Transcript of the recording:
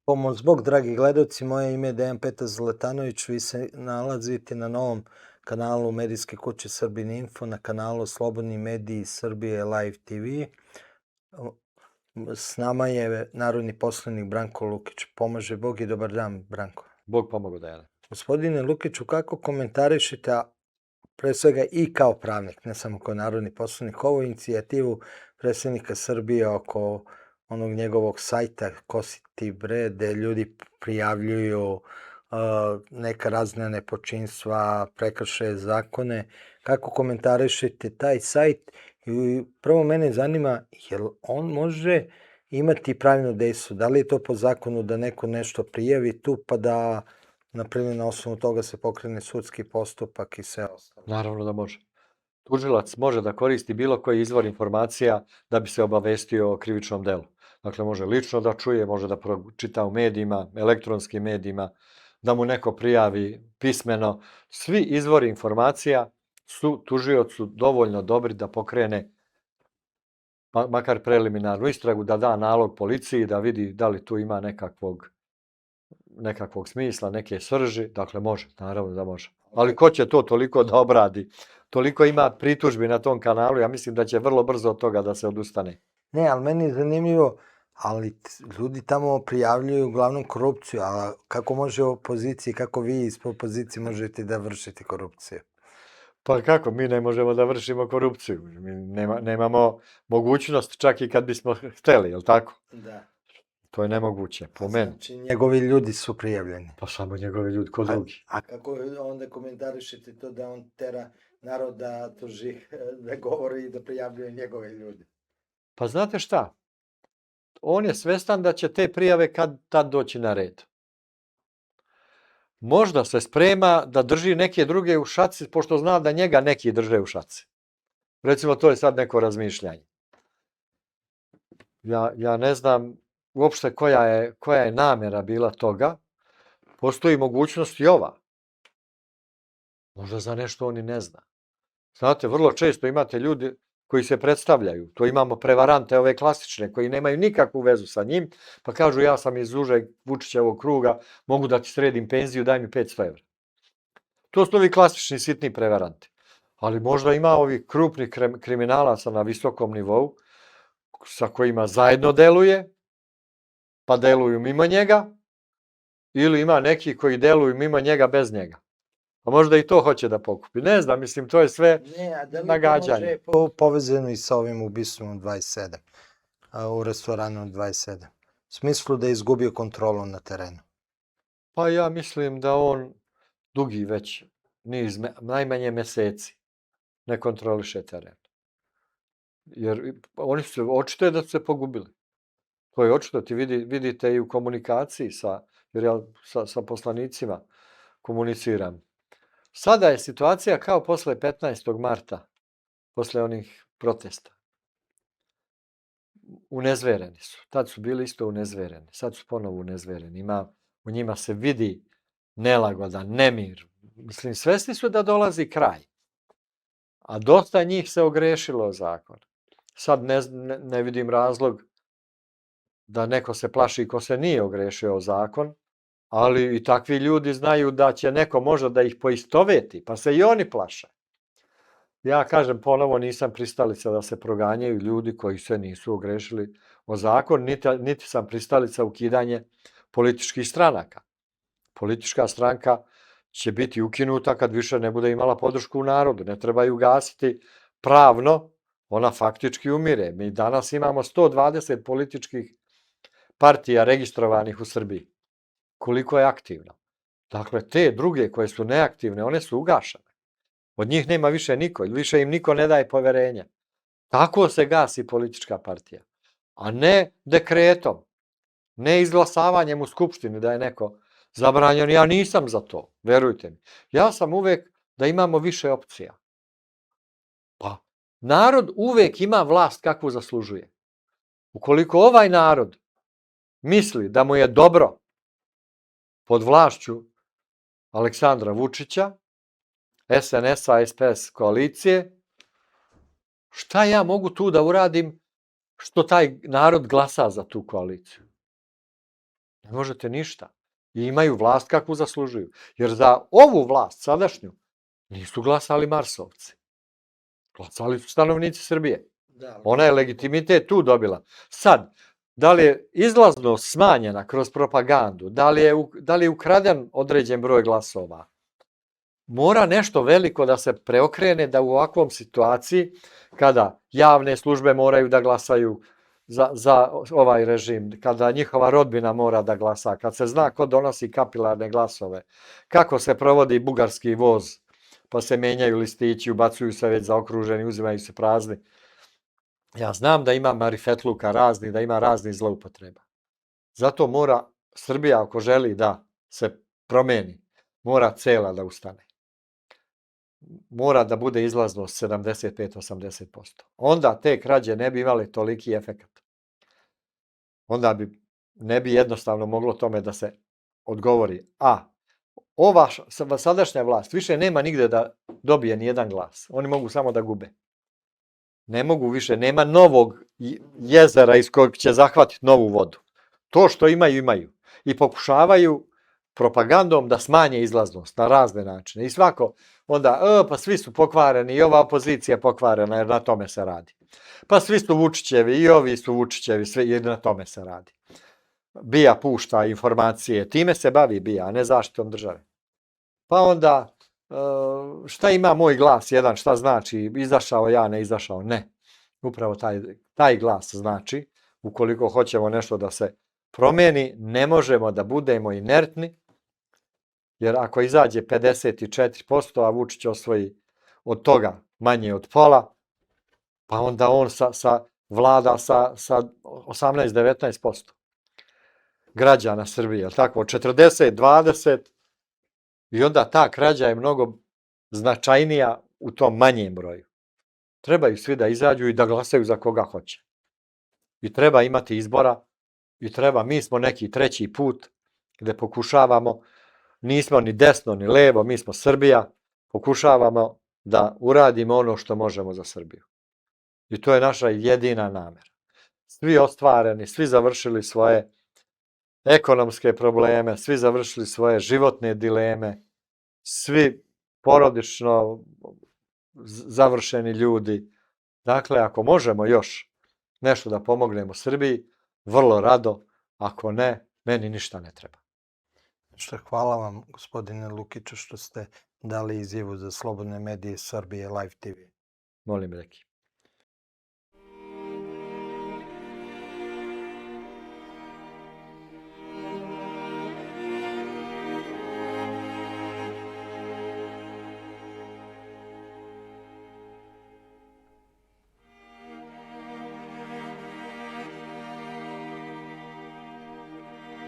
Pomoć Bog, dragi gledalci, moje ime je Dejan Petar Zlatanović, vi se nalazite na novom kanalu medijske kuće Srbin Info, na kanalu Slobodni mediji Srbije Live TV. S nama je narodni poslanik Branko Lukić. Pomaže Bog i dobar dan, Branko. Bog pomogao, Dejane. Gospodine Lukiću, kako komentarišete, pre svega i kao pravnik, ne samo kao narodni poslanik, ovu inicijativu predsjednika Srbije oko onog njegovog sajta Ko si ti bre, gde ljudi prijavljuju neka razna nepočinstva, prekršaje zakone. Kako komentarišete taj sajt? I prvo mene zanima, jel on može imati pravilno dejstvo? Da li je to po zakonu da neko nešto prijavi tu, pa da, na primjer, na osnovu toga se pokrene sudski postupak i sve ostalo? Naravno da može. Tužilac može da koristi bilo koji izvor informacija da bi se obavestio o krivičnom delu. Dakle, može lično da čuje, može da pročita u medijima, elektronskim medijima, da mu neko prijavi pismeno. Svi izvori informacija su tužiocu dovoljno dobri da pokrene makar preliminarnu istragu, da da nalog policiji, da vidi da li tu ima nekakvog smisla, neke srži. Dakle, može, naravno da može. Ali ko će to toliko da obradi? Toliko ima pritužbi na tom kanalu, ja mislim da će vrlo brzo od toga da se odustane. Ne, ali meni je zanimljivo, ali ljudi tamo prijavljuju uglavnom korupciju, a kako može opoziciji, kako vi iz opozicije možete da vršite korupciju? Pa kako, mi ne možemo da vršimo korupciju, mi nemamo mogućnost čak i kad bismo hteli, jel tako? Da. To je nemoguće, po meni. Znači, njegovi ljudi su prijavljeni. Pa samo njegovi ljudi, ko drugi. A kako onda komentarišete to da on tera narod da tuži, da govori i da prijavljuje njegove ljude? Pa znate šta? On je svestan da će te prijave kad tad doći na red. Možda se sprema da drži neke druge u šaci, pošto zna da njega neki drže u šaci. Recimo, to je sad neko razmišljanje. Ja ne znam uopšte koja je namjera bila toga. Postoji mogućnost i ova. Možda za nešto on i ne zna. Znate, vrlo često imate ljudi koji se predstavljaju. To imamo prevarante, ove klasične, koji nemaju nikakvu vezu sa njim, pa kažu ja sam iz užeg Vučićevog kruga, mogu da ti sredim penziju, daj mi 500 evra. To su ovi klasični sitni prevaranti. Ali možda ima ovih krupnih kriminalaca na visokom nivou, sa kojima zajedno deluje, pa deluju mimo njega, ili ima neki koji deluju mimo njega bez njega. A možda i to hoće da pokupi. Ne znam, mislim, to je sve nagađanje. Ne, a da li to može povezano i sa ovim ubistvom 27, u restoranu 27? U smislu da je izgubio kontrolu na terenu? Pa ja mislim da on dugi već niz, najmanje meseci, ne kontroliše teren. Jer oni su, očito je da su se pogubili. To je očito, ti vidite i u komunikaciji jer ja sa poslanicima komuniciram. Sada je situacija kao posle 15. marta, posle onih protesta. Unezvereni su. Tad su bili isto unezvereni. Sad su ponovo unezvereni. U njima se vidi nelagoda, nemir. Mislim, svesni su da dolazi kraj. A dosta njih se ogrešilo o zakon. Sad ne vidim razlog da neko se plaši ko se nije ogrešio o zakon, ali i takvi ljudi znaju da će neko možda da ih poistoveti, pa se i oni plaše. Ja kažem ponovo, nisam pristalica da se proganjaju ljudi koji se nisu ogrešili o zakon, niti sam pristalica ukidanje političkih stranaka. Politička stranka će biti ukinuta kad više ne bude imala podršku u narodu. Ne treba ju gasiti pravno, ona faktički umire. Mi danas imamo 120 političkih partija registrovanih u Srbiji. Koliko je aktivno. Dakle, te druge koje su neaktivne, one su ugašene. Od njih nema više niko, više im niko ne daje poverenje. Tako se gasi politička partija. A ne dekretom, ne izglasavanjem u Skupštini da je neko zabranjen. Ja nisam za to, verujte mi. Ja sam uvek da imamo više opcija. Pa, narod uvek ima vlast kakvu zaslužuje. Ukoliko ovaj narod misli da mu je dobro pod vlašću Aleksandra Vučića, SNS-a, SPS koalicije, šta ja mogu tu da uradim što taj narod glasa za tu koaliciju? Ne možete ništa. I imaju vlast kakvu zaslužuju. Jer za ovu vlast, sadašnju, nisu glasali Marsovci. Glasali su stanovnici Srbije. Ona je legitimitet tu dobila. Sad, da li je izlaznost smanjena kroz propagandu, da li je ukraden određen broj glasova, mora nešto veliko da se preokrene da u ovakvom situaciji, kada javne službe moraju da glasaju za ovaj režim, kada njihova rodbina mora da glasa, kad se zna ko donosi kapilarne glasove, kako se provodi bugarski voz, pa se menjaju listići, ubacuju se već zaokruženi, uzimaju se prazni. Ja znam da ima marifetluka razni, da ima raznih zloupotreba. Zato mora Srbija, ako želi da se promeni, mora cela da ustane. Mora da bude izlaznost 75-80%. Onda te krađe ne bi imale toliki efekat. Onda ne bi jednostavno moglo tome da se odgovori. A ova sadašnja vlast više nema nigde da dobije ni jedan glas. Oni mogu samo da gube. Ne mogu više, nema novog jezera iz kojeg će zahvatiti novu vodu. To što imaju, imaju. I pokušavaju propagandom da smanje izlaznost na razne načine. I svako onda, pa svi su pokvareni i ova opozicija je pokvarena jer na tome se radi. Pa svi su Vučićevi i ovi su Vučićevi, jer na tome se radi. BIA pušta informacije, time se bavi BIA, a ne zaštitom države. Pa onda, šta ima moj glas jedan, šta znači, izašao ja, ne izašao, ne. Upravo taj glas znači, ukoliko hoćemo nešto da se promeni, ne možemo da budemo inertni, jer ako izađe 54%, a Vučić osvoji od toga manje od pola, pa onda on vlada sa 18-19% građana Srbije, je tako? 40-20 i onda ta krađa je mnogo značajnija u tom manjem broju. Trebaju svi da izađu i da glasaju za koga hoće. I treba imati izbora i mi smo neki treći put gde pokušavamo, nismo ni desno ni levo, mi smo Srbija, pokušavamo da uradimo ono što možemo za Srbiju. I to je naša jedina namera. Svi ostvareni, svi završili svoje ekonomske probleme, svi završili svoje životne dileme, svi porodično završeni ljudi. Dakle, ako možemo još nešto da pomognemo Srbiji, vrlo rado, ako ne, meni ništa ne treba. Hvala vam, gospodine Lukiću, što ste dali izjavu za Slobodne medije Srbije Live TV. Molim, Reki.